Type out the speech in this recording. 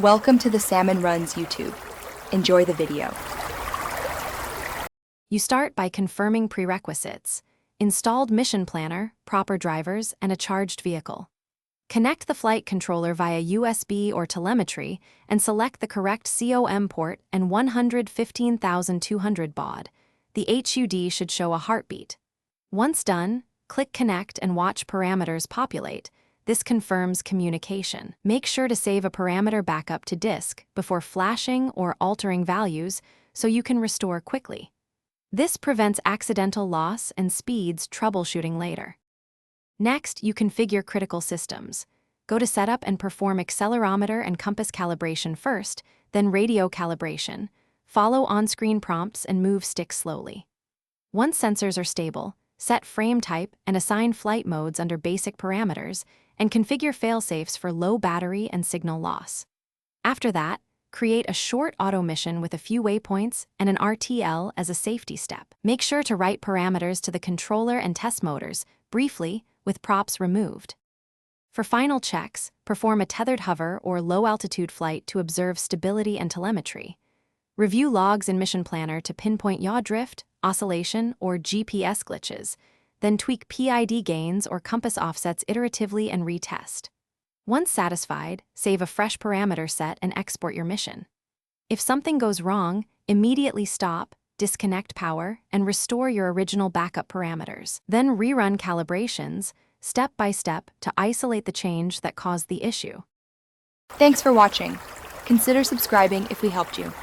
Welcome to the Salmon Runs YouTube. Enjoy the video. You start by confirming prerequisites: installed mission planner, proper drivers, and a charged vehicle. Connect the flight controller via USB or telemetry and select the correct COM port and 115,200 baud. The HUD should show a heartbeat. Once done, click Connect and watch parameters populate. This confirms communication. Make sure to save a parameter backup to disk before flashing or altering values so you can restore quickly. This prevents accidental loss and speeds troubleshooting later. Next, you configure critical systems. Go to Setup and perform accelerometer and compass calibration first, then radio calibration. Follow on-screen prompts and move stick slowly. Once sensors are stable, set frame type and assign flight modes under basic parameters, and configure failsafes for low battery and signal loss. After that, create a short auto mission with a few waypoints and an RTL as a safety step. Make sure to write parameters to the controller and test motors, briefly, with props removed. For final checks, perform a tethered hover or low-altitude flight to observe stability and telemetry. Review logs in Mission Planner to pinpoint yaw drift, oscillation, or GPS glitches, then tweak PID gains or compass offsets iteratively and retest. Once satisfied, save a fresh parameter set and export your mission. If something goes wrong, immediately stop, disconnect power, and restore your original backup parameters. Then rerun calibrations, step by step, to isolate the change that caused the issue. Thanks for watching. Consider subscribing if we helped you.